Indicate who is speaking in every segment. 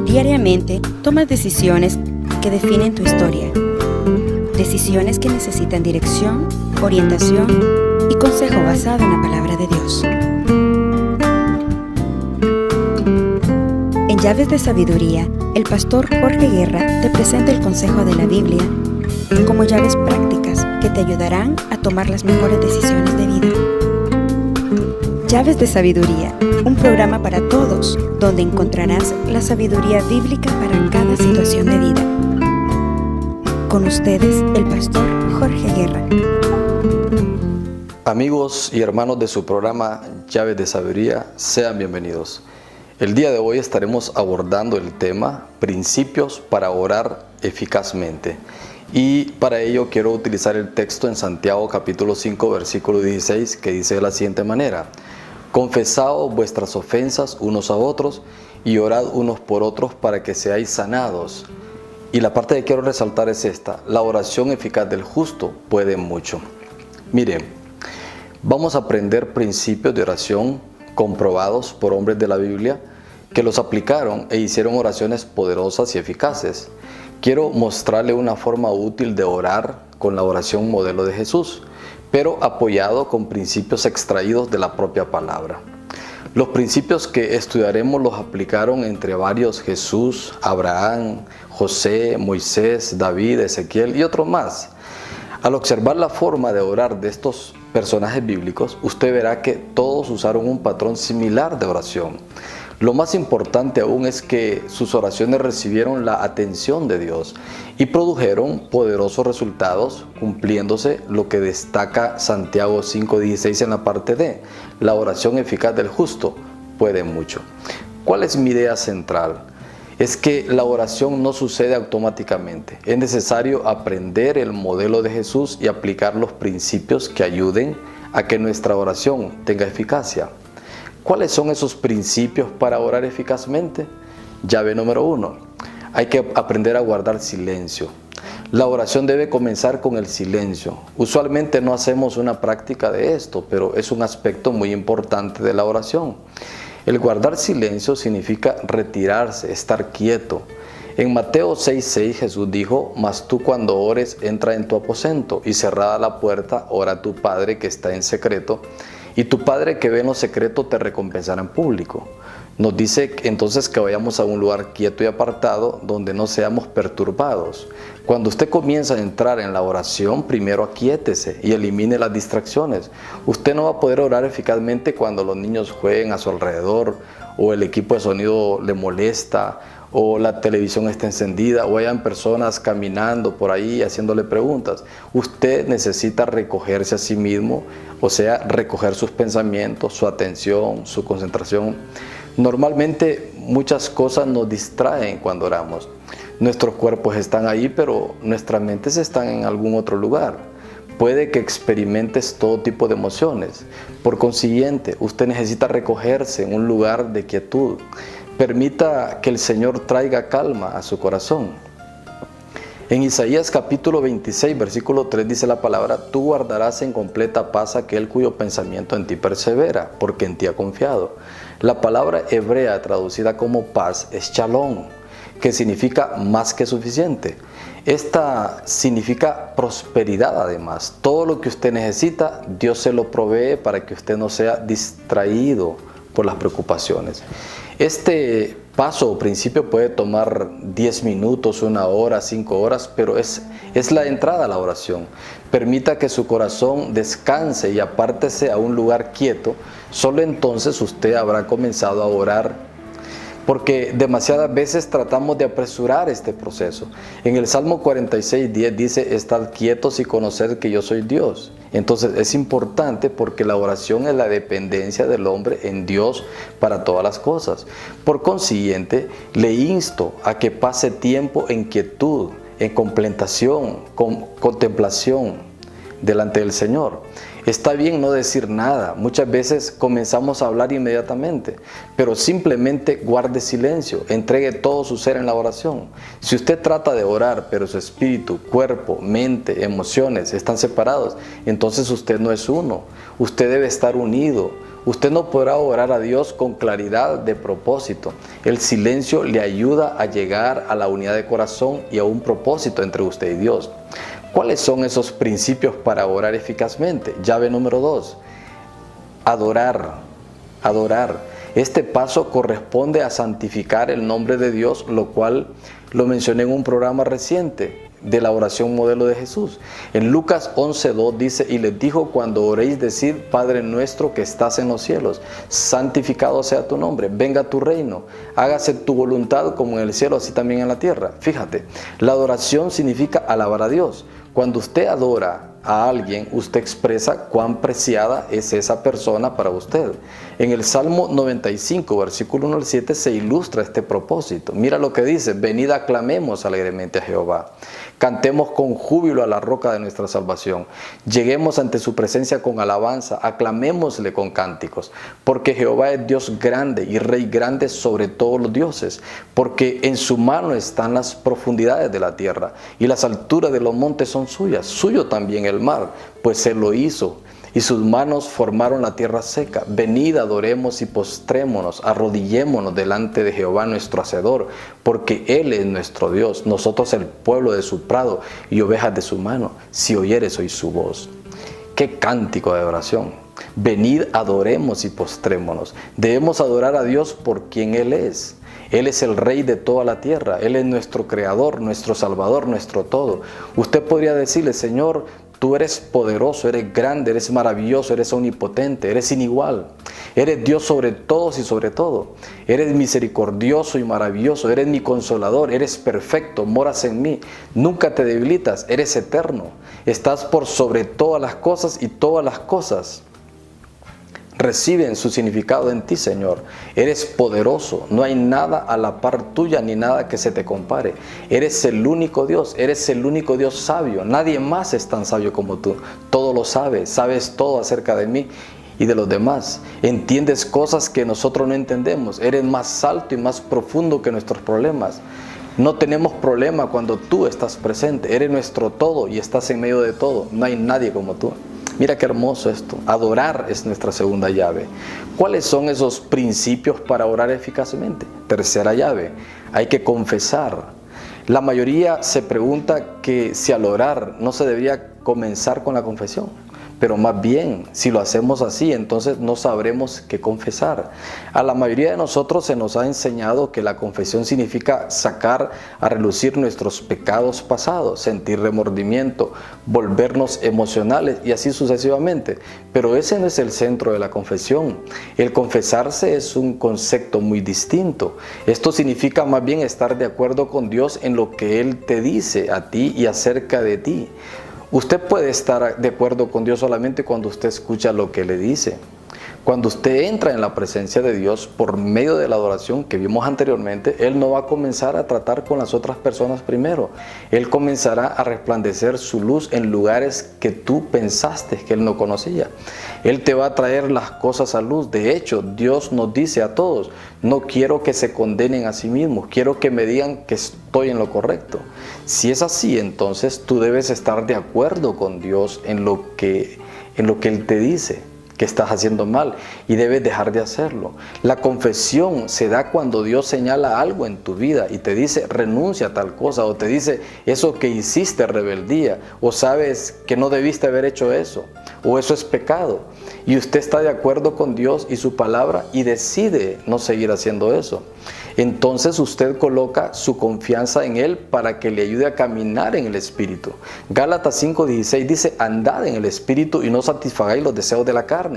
Speaker 1: Diariamente tomas decisiones que definen tu historia. Decisiones que necesitan dirección, orientación y consejo basado en la palabra de Dios. En Llaves de Sabiduría, el pastor Jorge Guerra te presenta el consejo de la Biblia como llaves prácticas que te ayudarán a tomar las mejores decisiones de vida. Llaves de Sabiduría, un programa para todos, donde encontrarás la sabiduría bíblica para cada situación de vida. Con ustedes, el pastor Jorge Guerra.
Speaker 2: Amigos y hermanos de su programa Llaves de Sabiduría, sean bienvenidos. El día de hoy estaremos abordando el tema Principios para orar eficazmente. Y para ello quiero utilizar el texto en Santiago capítulo 5 versículo 16 que dice de la siguiente manera: Confesaos vuestras ofensas unos a otros y orad unos por otros para que seáis sanados. Y la parte que quiero resaltar es esta: la oración eficaz del justo puede mucho. Miren, vamos a aprender principios de oración comprobados por hombres de la Biblia que los aplicaron e hicieron oraciones poderosas y eficaces. Quiero mostrarle una forma útil de orar con la oración modelo de Jesús, pero apoyado con principios extraídos de la propia palabra. Los principios que estudiaremos los aplicaron entre varios Jesús, Abraham, José, Moisés, David, Ezequiel y otros más. Al observar la forma de orar de estos personajes bíblicos, usted verá que todos usaron un patrón similar de oración. Lo más importante aún es que sus oraciones recibieron la atención de Dios y produjeron poderosos resultados, cumpliéndose lo que destaca Santiago 5:16 en la parte D: la oración eficaz del justo puede mucho. ¿Cuál es mi idea central? Es que la oración no sucede automáticamente. Es necesario aprender el modelo de Jesús y aplicar los principios que ayuden a que nuestra oración tenga eficacia. ¿Cuáles son esos principios para orar eficazmente? Llave número 1. Hay que aprender a guardar silencio. La oración debe comenzar con el silencio. Usualmente no hacemos una práctica de esto, pero es un aspecto muy importante de la oración. El guardar silencio significa retirarse, estar quieto. En Mateo 6:6 Jesús dijo: Mas tú cuando ores, entra en tu aposento y cerrada la puerta, ora a tu Padre que está en secreto, y tu Padre que ve en lo secreto te recompensará en público. Nos dice entonces que vayamos a un lugar quieto y apartado donde no seamos perturbados. Cuando usted comienza a entrar en la oración, primero aquíétese y elimine las distracciones. Usted no va a poder orar eficazmente cuando los niños jueguen a su alrededor, o el equipo de sonido le molesta, o la televisión está encendida, o hayan personas caminando por ahí haciéndole preguntas. Usted necesita recogerse a sí mismo, o sea, recoger sus pensamientos, su atención, su concentración. Normalmente muchas cosas nos distraen cuando oramos. Nuestros cuerpos están ahí, pero nuestras mentes están en algún otro lugar. Puede que experimentes todo tipo de emociones. Por consiguiente, usted necesita recogerse en un lugar de quietud. Permita que el Señor traiga calma a su corazón. En Isaías capítulo 26, versículo 3 dice la palabra: Tú guardarás en completa paz a aquel cuyo pensamiento en ti persevera, porque en ti ha confiado. La palabra hebrea traducida como paz es shalom, que significa más que suficiente. Esta significa prosperidad además. Todo lo que usted necesita, Dios se lo provee para que usted no sea distraído por las preocupaciones. Este paso o principio puede tomar 10 minutos, 1 hora, 5 horas, pero es la entrada a la oración. Permita que su corazón descanse y apártese a un lugar quieto. Solo entonces usted habrá comenzado a orar, porque demasiadas veces tratamos de apresurar este proceso. En el Salmo 46:10 dice: Estad quietos y conoced que yo soy Dios. Entonces es importante, porque la oración es la dependencia del hombre en Dios para todas las cosas. Por consiguiente, le insto a que pase tiempo en quietud, en contemplación. delante del Señor. Está bien no decir nada. Muchas veces comenzamos a hablar inmediatamente, pero simplemente guarde silencio, entregue todo su ser en la oración. Si usted trata de orar, pero su espíritu, cuerpo, mente, emociones están separados, entonces usted no es uno. Usted debe estar unido. Usted no podrá orar a Dios con claridad de propósito. El silencio le ayuda a llegar a la unidad de corazón y a un propósito entre usted y Dios. ¿Cuáles son esos principios para orar eficazmente? Llave número 2. Adorar. Adorar. Este paso corresponde a santificar el nombre de Dios, lo cual lo mencioné en un programa reciente de la oración modelo de Jesús. En Lucas 11:2 dice: y les dijo, cuando oréis, decid: Padre nuestro que estás en los cielos, santificado sea tu nombre, venga tu reino, hágase tu voluntad como en el cielo, así también en la tierra. Fíjate, la adoración significa alabar a Dios. Cuando usted adora a alguien, usted expresa cuán preciada es esa persona para usted. En el Salmo 95, versículo 1 al 7, se ilustra este propósito. Mira lo que dice: venid, aclamemos alegremente a Jehová. Cantemos con júbilo a la roca de nuestra salvación. Lleguemos ante su presencia con alabanza, aclamémosle con cánticos. Porque Jehová es Dios grande y Rey grande sobre todos los dioses. Porque en su mano están las profundidades de la tierra y las alturas de los montes son suyas. Suyo también el mar, pues Él lo hizo, y sus manos formaron la tierra seca. Venid, adoremos y postrémonos, arrodillémonos delante de Jehová nuestro Hacedor, porque Él es nuestro Dios, nosotros el pueblo de su prado y ovejas de su mano. Si oyeres hoy su voz. ¡Qué cántico de oración! Venid, adoremos y postrémonos. Debemos adorar a Dios por quien Él es. Él es el Rey de toda la tierra. Él es nuestro Creador, nuestro Salvador, nuestro todo. Usted podría decirle: Señor, tú eres poderoso, eres grande, eres maravilloso, eres omnipotente, eres inigual. Eres Dios sobre todos y sobre todo. Eres misericordioso y maravilloso, eres mi consolador, eres perfecto, moras en mí. Nunca te debilitas, eres eterno. Estás por sobre todas las cosas y todas las cosas reciben su significado en ti, Señor. Eres poderoso, no hay nada a la par tuya ni nada que se te compare. Eres el único Dios, eres el único Dios sabio. Nadie más es tan sabio como tú. Todo lo sabes, sabes todo acerca de mí y de los demás. Entiendes cosas que nosotros no entendemos. Eres más alto y más profundo que nuestros problemas. No tenemos problema cuando tú estás presente. Eres nuestro todo y estás en medio de todo. No hay nadie como tú. Mira qué hermoso esto. Adorar es nuestra segunda llave. ¿Cuáles son esos principios para orar eficazmente? Tercera llave, hay que confesar. La mayoría se pregunta que si al orar no se debería comenzar con la confesión. Pero más bien, si lo hacemos así, entonces no sabremos qué confesar. A la mayoría de nosotros se nos ha enseñado que la confesión significa sacar a relucir nuestros pecados pasados, sentir remordimiento, volvernos emocionales y así sucesivamente. Pero ese no es el centro de la confesión. El confesarse es un concepto muy distinto. Esto significa más bien estar de acuerdo con Dios en lo que Él te dice a ti y acerca de ti. Usted puede estar de acuerdo con Dios solamente cuando usted escucha lo que le dice. Cuando usted entra en la presencia de Dios por medio de la adoración que vimos anteriormente, Él no va a comenzar a tratar con las otras personas primero. Él comenzará a resplandecer su luz en lugares que tú pensaste que Él no conocía. Él te va a traer las cosas a luz. De hecho, Dios nos dice a todos: no quiero que se condenen a sí mismos, quiero que me digan que estoy en lo correcto. Si es así, entonces tú debes estar de acuerdo con Dios en lo que Él te dice que estás haciendo mal y debes dejar de hacerlo. La confesión se da cuando Dios señala algo en tu vida y te dice: renuncia a tal cosa, o te dice: eso que hiciste es rebeldía, o sabes que no debiste haber hecho eso, o eso es pecado. Y usted está de acuerdo con Dios y su palabra y decide no seguir haciendo eso. Entonces usted coloca su confianza en Él para que le ayude a caminar en el Espíritu. Gálatas 5:16 dice: andad en el Espíritu y no satisfagáis los deseos de la carne.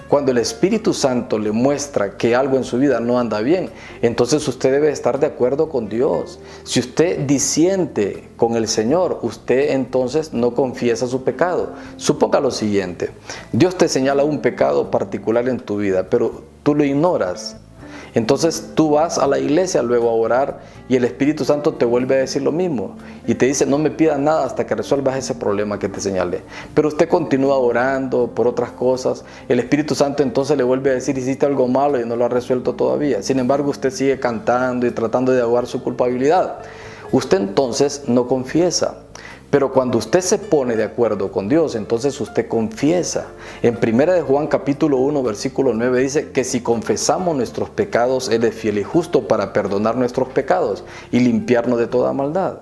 Speaker 2: Cuando el Espíritu Santo le muestra que algo en su vida no anda bien, entonces usted debe estar de acuerdo con Dios. Si usted disiente con el Señor, usted entonces no confiesa su pecado. Suponga lo siguiente: Dios te señala un pecado particular en tu vida, pero tú lo ignoras. Entonces tú vas a la iglesia luego a orar y el Espíritu Santo te vuelve a decir lo mismo y te dice: no me pidas nada hasta que resuelvas ese problema que te señalé. Pero usted continúa orando por otras cosas. El Espíritu Santo entonces le vuelve a decir: hiciste algo malo y no lo has resuelto todavía. Sin embargo, usted sigue cantando y tratando de ahogar su culpabilidad. Usted entonces no confiesa. Pero cuando usted se pone de acuerdo con Dios, entonces usted confiesa. En 1 de Juan capítulo 1 versículo 9 dice que si confesamos nuestros pecados, Él es fiel y justo para perdonar nuestros pecados y limpiarnos de toda maldad.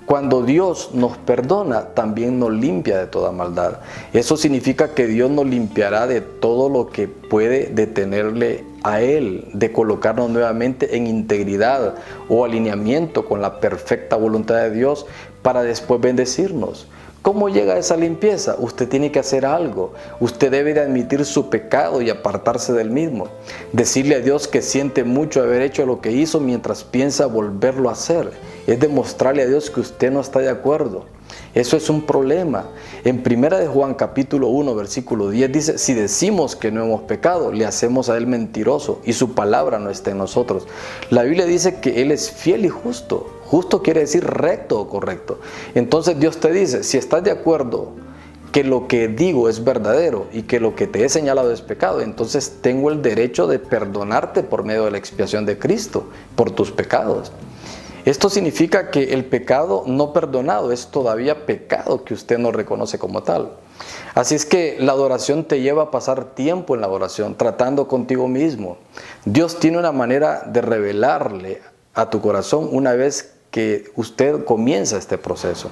Speaker 2: Cuando Dios nos perdona, también nos limpia de toda maldad. Eso significa que Dios nos limpiará de todo lo que puede detenerle a Él de colocarnos nuevamente en integridad o alineamiento con la perfecta voluntad de Dios para después bendecirnos. ¿Cómo llega esa limpieza? Usted tiene que hacer algo. Usted debe de admitir su pecado y apartarse del mismo. Decirle a Dios que siente mucho haber hecho lo que hizo mientras piensa volverlo a hacer. Es demostrarle a Dios que usted no está de acuerdo. Eso es un problema. En 1 de Juan capítulo 1 versículo 10 dice: si decimos que no hemos pecado, le hacemos a Él mentiroso y su palabra no está en nosotros. La Biblia dice que Él es fiel y justo. Justo quiere decir recto o correcto. Entonces Dios te dice: si estás de acuerdo que lo que digo es verdadero y que lo que te he señalado es pecado, entonces tengo el derecho de perdonarte por medio de la expiación de Cristo por tus pecados. Esto significa que el pecado no perdonado es todavía pecado que usted no reconoce como tal. Así es que la adoración te lleva a pasar tiempo en la oración, tratando contigo mismo. Dios tiene una manera de revelarle a tu corazón una vez que usted comienza este proceso.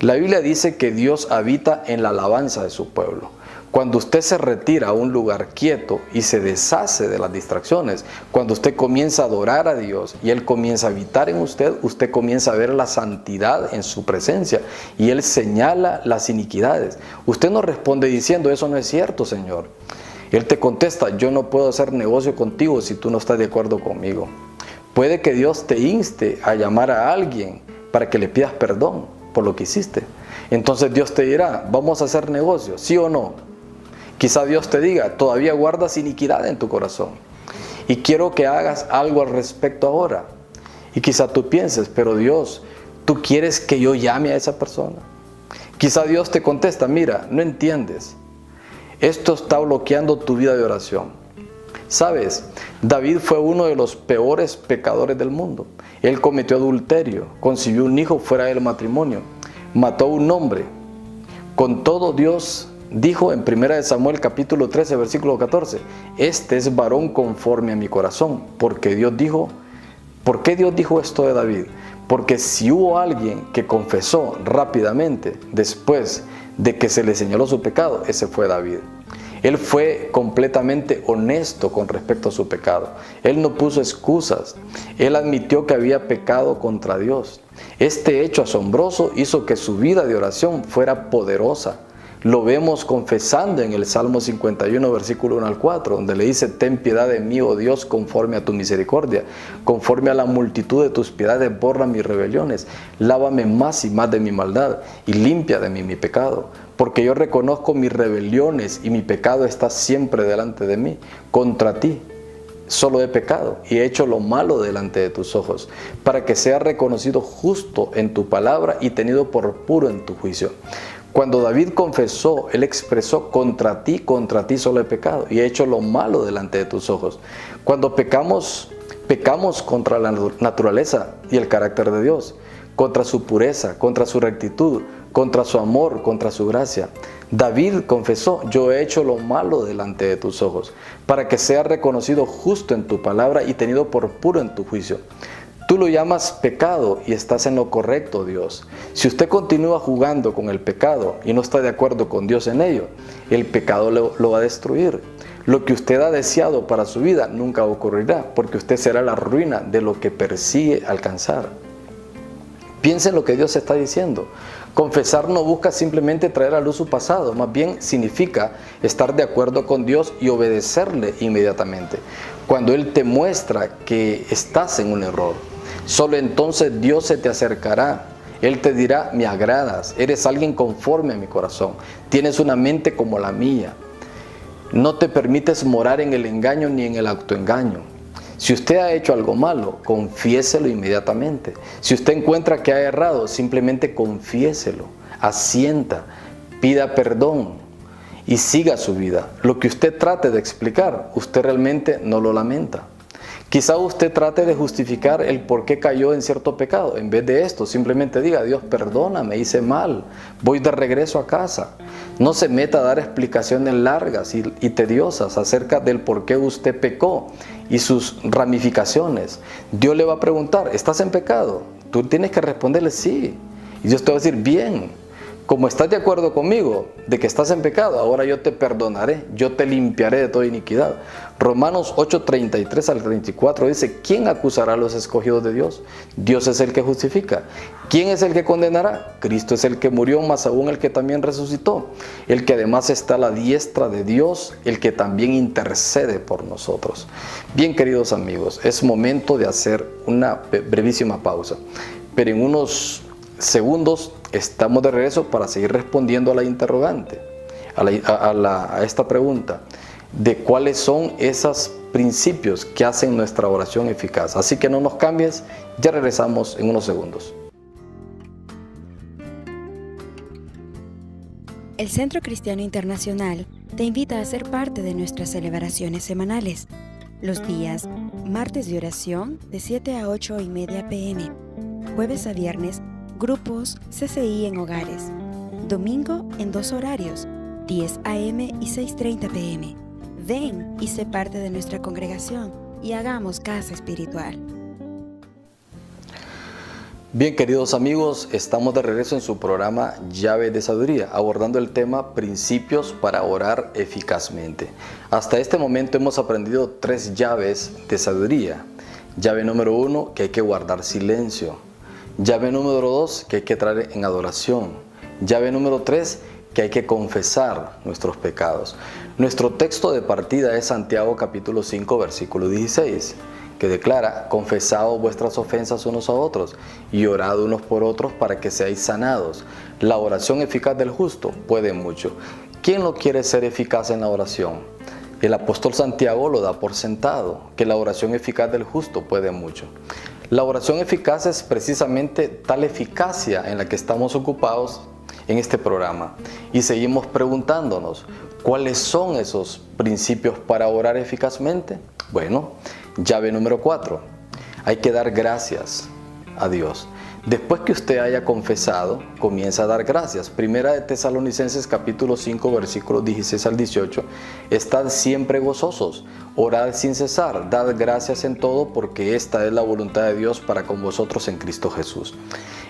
Speaker 2: La Biblia dice que Dios habita en la alabanza de su pueblo. Cuando usted se retira a un lugar quieto y se deshace de las distracciones, cuando usted comienza a adorar a Dios y Él comienza a habitar en usted, usted comienza a ver la santidad en su presencia y Él señala las iniquidades. Usted no responde diciendo: eso no es cierto, Señor. Él te contesta: yo no puedo hacer negocio contigo si tú no estás de acuerdo conmigo. Puede que Dios te inste a llamar a alguien para que le pidas perdón por lo que hiciste. Entonces Dios te dirá: vamos a hacer negocio, ¿sí o no? Quizá Dios te diga: todavía guardas iniquidad en tu corazón y quiero que hagas algo al respecto ahora. Y quizá tú pienses: pero Dios, ¿tú quieres que yo llame a esa persona? Quizá Dios te contesta: mira, no entiendes. Esto está bloqueando tu vida de oración. ¿Sabes? David fue uno de los peores pecadores del mundo. Él cometió adulterio, concibió un hijo fuera del matrimonio, mató a un hombre. Con todo, Dios dijo en 1 Samuel capítulo 13 versículo 14: este es varón conforme a mi corazón. ¿Por qué Dios dijo esto de David? Porque si hubo alguien que confesó rápidamente después de que se le señaló su pecado, ese fue David. Él fue completamente honesto con respecto a su pecado. Él no puso excusas. Él admitió que había pecado contra Dios. Este hecho asombroso hizo que su vida de oración fuera poderosa. Lo vemos confesando en el Salmo 51, versículo 1 al 4, donde le dice: ten piedad de mí, oh Dios, conforme a tu misericordia. Conforme a la multitud de tus piedades, borra mis rebeliones. Lávame más y más de mi maldad y limpia de mí mi pecado. Porque yo reconozco mis rebeliones y mi pecado está siempre delante de mí. Contra ti solo he pecado y he hecho lo malo delante de tus ojos, para que sea reconocido justo en tu palabra y tenido por puro en tu juicio. Cuando David confesó, él expresó: contra ti solo he pecado y he hecho lo malo delante de tus ojos. Cuando pecamos contra la naturaleza y el carácter de Dios, contra su pureza, contra su rectitud, contra su amor, contra su gracia. David confesó: yo he hecho lo malo delante de tus ojos, para que sea reconocido justo en tu palabra y tenido por puro en tu juicio. Tú lo llamas pecado y estás en lo correcto, Dios. Si usted continúa jugando con el pecado y no está de acuerdo con Dios en ello, el pecado lo va a destruir. Lo que usted ha deseado para su vida nunca ocurrirá, porque usted será la ruina de lo que persigue alcanzar. Piensa en lo que Dios está diciendo. Confesar no busca simplemente traer a luz su pasado, más bien significa estar de acuerdo con Dios y obedecerle inmediatamente. Cuando Él te muestra que estás en un error, solo entonces Dios se te acercará. Él te dirá: me agradas, eres alguien conforme a mi corazón, tienes una mente como la mía. No te permites morar en el engaño ni en el autoengaño. Si usted ha hecho algo malo, confiéselo inmediatamente. Si usted encuentra que ha errado, simplemente confiéselo, asienta, pida perdón y siga su vida. Lo que usted trate de explicar, usted realmente no lo lamenta. Quizá usted trate de justificar el por qué cayó en cierto pecado. En vez de esto, simplemente diga: Dios, perdóname, hice mal, voy de regreso a casa. No se meta a dar explicaciones largas y tediosas acerca del por qué usted pecó y sus ramificaciones. Dios le va a preguntar: ¿estás en pecado? Tú tienes que responderle sí. Y Dios te va a decir: bien. Como estás de acuerdo conmigo de que estás en pecado, ahora yo te perdonaré, yo te limpiaré de toda iniquidad. Romanos 8:33 al 34 dice: ¿quién acusará a los escogidos de Dios? Dios es el que justifica. ¿Quién es el que condenará? Cristo es el que murió, más aún el que también resucitó, el que además está a la diestra de Dios, el que también intercede por nosotros. Bien, queridos amigos, es momento de hacer una brevísima pausa, pero en unos segundos estamos de regreso para seguir respondiendo a la interrogante, a esta pregunta de cuáles son esos principios que hacen nuestra oración eficaz. Así que no nos cambies, ya regresamos en unos segundos.
Speaker 1: El Centro Cristiano Internacional te invita a ser parte de nuestras celebraciones semanales. Los días martes de oración de 7 a 8:30 p.m, jueves a viernes grupos CCI en hogares. Domingo en 2 horarios, 10 a.m. y 6:30 p.m. Ven y sé parte de nuestra congregación y hagamos casa espiritual.
Speaker 2: Bien, queridos amigos, estamos de regreso en su programa Llave de Sabiduría, abordando el tema Principios para orar eficazmente. Hasta este momento hemos aprendido 3 llaves de sabiduría. Llave número 1, que hay que guardar silencio. Llave número 2, que hay que traer en adoración. Llave número 3, que hay que confesar nuestros pecados. Nuestro texto de partida es Santiago capítulo 5, versículo 16, que declara: confesad vuestras ofensas unos a otros y orad unos por otros para que seáis sanados. La oración eficaz del justo puede mucho. ¿Quién no quiere ser eficaz en la oración? El apóstol Santiago lo da por sentado, que la oración eficaz del justo puede mucho. La oración eficaz es precisamente tal eficacia en la que estamos ocupados en este programa. Y seguimos preguntándonos: ¿cuáles son esos principios para orar eficazmente? Bueno, llave número 4. Hay que dar gracias a Dios. Después que usted haya confesado, comienza a dar gracias. Primera de Tesalonicenses capítulo 5, versículos 16 al 18. Estad siempre gozosos, orad sin cesar, dad gracias en todo, porque esta es la voluntad de Dios para con vosotros en Cristo Jesús.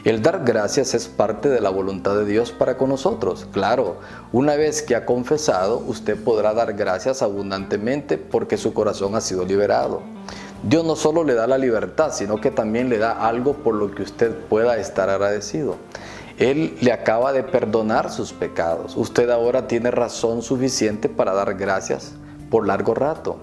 Speaker 2: El dar gracias es parte de la voluntad de Dios para con nosotros. Claro, una vez que ha confesado, usted podrá dar gracias abundantemente porque su corazón ha sido liberado. Dios no solo le da la libertad, sino que también le da algo por lo que usted pueda estar agradecido. Él le acaba de perdonar sus pecados. Usted ahora tiene razón suficiente para dar gracias por largo rato.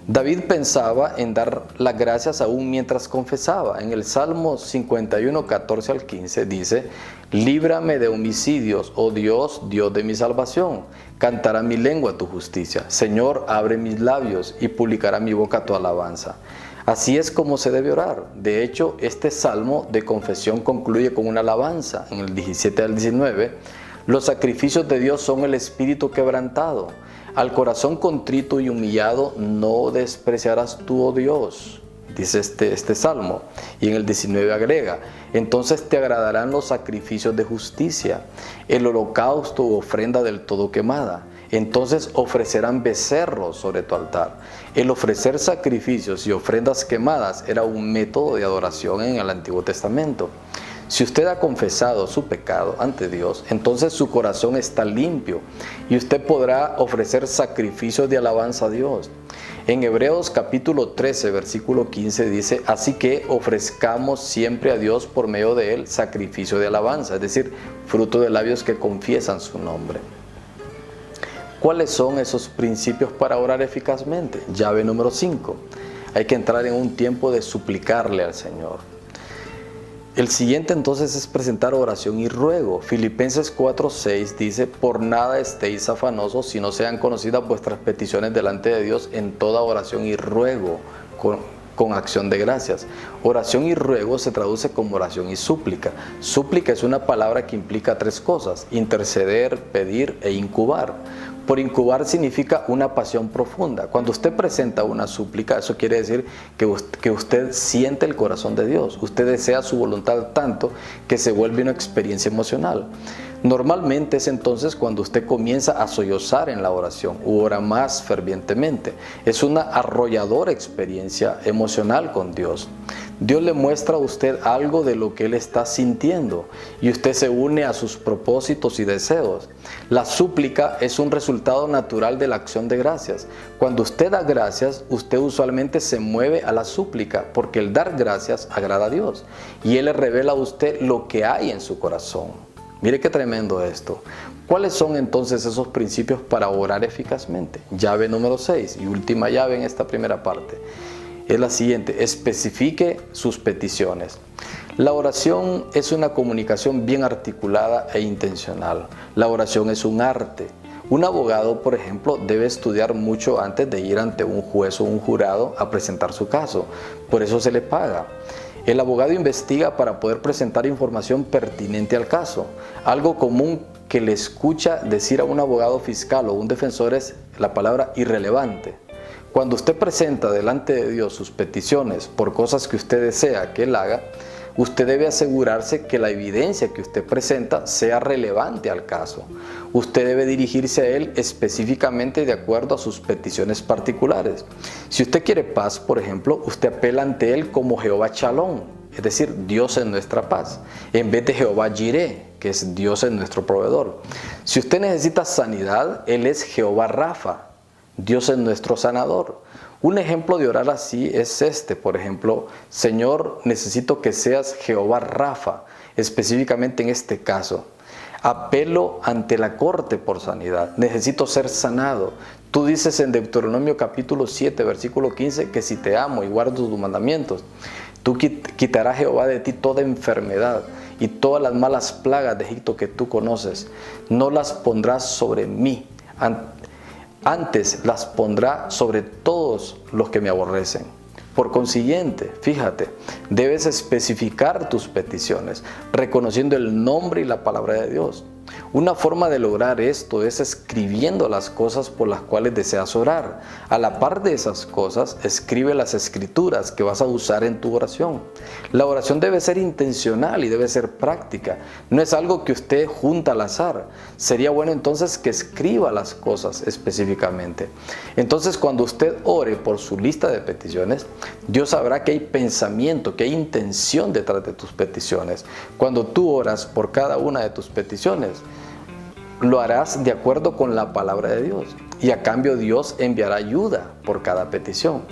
Speaker 2: David pensaba en dar las gracias aún mientras confesaba. En el Salmo 51, 14 al 15 dice: líbrame de homicidios, oh Dios, Dios de mi salvación. Cantará mi lengua tu justicia. Señor, abre mis labios y publicará mi boca tu alabanza. Así es como se debe orar. De hecho, este salmo de confesión concluye con una alabanza. En el 17 al 19, los sacrificios de Dios son el espíritu quebrantado. Al corazón contrito y humillado no despreciarás tú, oh Dios, dice este salmo. Y en el 19 agrega: entonces te agradarán los sacrificios de justicia, el holocausto u ofrenda del todo quemada. Entonces ofrecerán becerros sobre tu altar. El ofrecer sacrificios y ofrendas quemadas era un método de adoración en el Antiguo Testamento. Si usted ha confesado su pecado ante Dios, entonces su corazón está limpio y usted podrá ofrecer sacrificios de alabanza a Dios. En Hebreos capítulo 13, versículo 15 dice: así que ofrezcamos siempre a Dios por medio de él sacrificio de alabanza, es decir, fruto de labios que confiesan su nombre. ¿Cuáles son esos principios para orar eficazmente? Llave número 5. Hay que entrar en un tiempo de suplicarle al Señor. El siguiente entonces es presentar oración y ruego. Filipenses 4:6 dice: por nada estéis afanosos, sino sean conocidas vuestras peticiones delante de Dios en toda oración y ruego con acción de gracias. Oración y ruego se traduce como oración y súplica. Súplica es una palabra que implica tres cosas: interceder, pedir e incubar. Por incubar significa una pasión profunda. Cuando usted presenta una súplica, eso quiere decir que usted siente el corazón de Dios. Usted desea su voluntad tanto que se vuelve una experiencia emocional. Normalmente es entonces cuando usted comienza a sollozar en la oración u ora más fervientemente. Es una arrolladora experiencia emocional con Dios. Dios le muestra a usted algo de lo que Él está sintiendo y usted se une a sus propósitos y deseos. La súplica es un resultado natural de la acción de gracias. Cuando usted da gracias, usted usualmente se mueve a la súplica porque el dar gracias agrada a Dios y Él le revela a usted lo que hay en su corazón. Mire qué tremendo esto. ¿Cuáles son entonces esos principios para orar eficazmente? Llave número 6 y última llave en esta primera parte es la siguiente: especifique sus peticiones. La oración es una comunicación bien articulada e intencional. La oración es un arte. Un abogado, por ejemplo, debe estudiar mucho antes de ir ante un juez o un jurado a presentar su caso. Por eso se le paga. El abogado investiga para poder presentar información pertinente al caso. Algo común que le escucha decir a un abogado fiscal o un defensor es la palabra irrelevante. Cuando usted presenta delante de Dios sus peticiones por cosas que usted desea que Él haga, usted debe asegurarse que la evidencia que usted presenta sea relevante al caso. Usted debe dirigirse a Él específicamente de acuerdo a sus peticiones particulares. Si usted quiere paz, por ejemplo, usted apela ante Él como Jehová Shalom, es decir, Dios es nuestra paz, en vez de Jehová Jireh, que es Dios es nuestro proveedor. Si usted necesita sanidad, Él es Jehová Rafa, Dios es nuestro sanador. Un ejemplo de orar así es este, por ejemplo: Señor, necesito que seas Jehová Rafa, específicamente en este caso. Apelo ante la corte por sanidad, necesito ser sanado. Tú dices en Deuteronomio capítulo 7, versículo 15, que si te amo y guardo tus mandamientos, tú quitarás Jehová de ti toda enfermedad y todas las malas plagas de Egipto que tú conoces. No las pondrás sobre mí, antes las pondrá sobre todos los que me aborrecen. Por consiguiente, fíjate, debes especificar tus peticiones, reconociendo el nombre y la palabra de Dios. Una forma de lograr esto es escribiendo las cosas por las cuales deseas orar. A la par de esas cosas, escribe las escrituras que vas a usar en tu oración. La oración debe ser intencional y debe ser práctica. No es algo que usted junta al azar. Sería bueno entonces que escriba las cosas específicamente. Entonces, cuando usted ore por su lista de peticiones, Dios sabrá que hay pensamiento, que hay intención detrás de tus peticiones. Cuando tú oras por cada una de tus peticiones, lo harás de acuerdo con la palabra de Dios y a cambio Dios enviará ayuda por cada petición.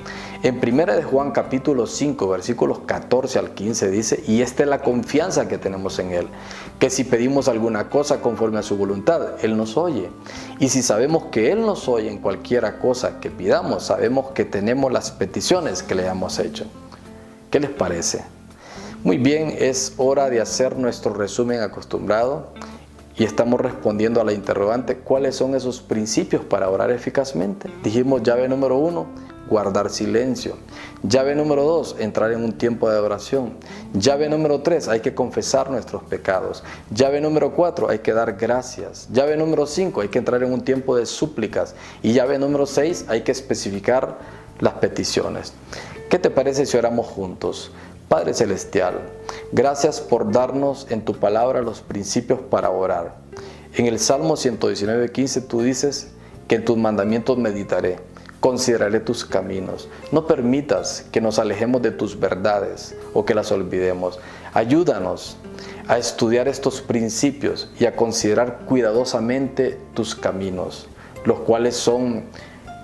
Speaker 2: En 1 de Juan capítulo 5 versículos 14 al 15 dice: y esta es la confianza que tenemos en Él, que si pedimos alguna cosa conforme a su voluntad, Él nos oye. Y si sabemos que Él nos oye en cualquiera cosa que pidamos, sabemos que tenemos las peticiones que le hemos hecho. ¿Qué les parece? Muy bien, es hora de hacer nuestro resumen acostumbrado. Y estamos respondiendo a la interrogante: ¿cuáles son esos principios para orar eficazmente? Dijimos: llave número 1, guardar silencio. Llave número 2, entrar en un tiempo de oración. Llave número 3, hay que confesar nuestros pecados. Llave número 4, hay que dar gracias. Llave número 5, hay que entrar en un tiempo de súplicas. Y llave número 6, hay que especificar las peticiones. ¿Qué te parece si oramos juntos? Padre Celestial, gracias por darnos en tu palabra los principios para orar. En el Salmo 119:15 tú dices que en tus mandamientos meditaré, consideraré tus caminos. No permitas que nos alejemos de tus verdades o que las olvidemos. Ayúdanos a estudiar estos principios y a considerar cuidadosamente tus caminos, los cuales son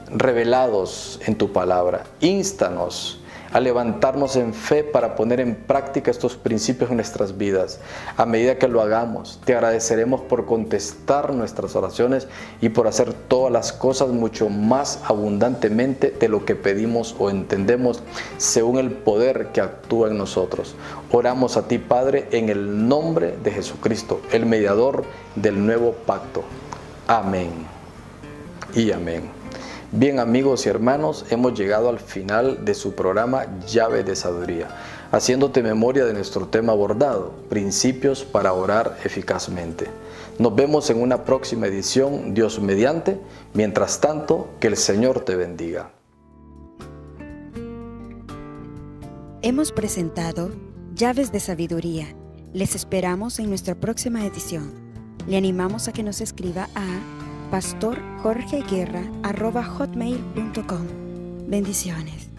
Speaker 2: revelados en tu palabra.Ínstanos a levantarnos en fe para poner en práctica estos principios en nuestras vidas. A medida que lo hagamos, te agradeceremos por contestar nuestras oraciones y por hacer todas las cosas mucho más abundantemente de lo que pedimos o entendemos, según el poder que actúa en nosotros. Oramos a ti, Padre, en el nombre de Jesucristo, el mediador del nuevo pacto. Amén y amén. Bien, amigos y hermanos, hemos llegado al final de su programa Llave de Sabiduría, haciéndote memoria de nuestro tema abordado, principios para orar eficazmente. Nos vemos en una próxima edición, Dios mediante. Mientras tanto, que el Señor te bendiga.
Speaker 1: Hemos presentado Llaves de Sabiduría. Les esperamos en nuestra próxima edición. Le animamos a que nos escriba a pastorjorgeguerra@hotmail.com. Bendiciones.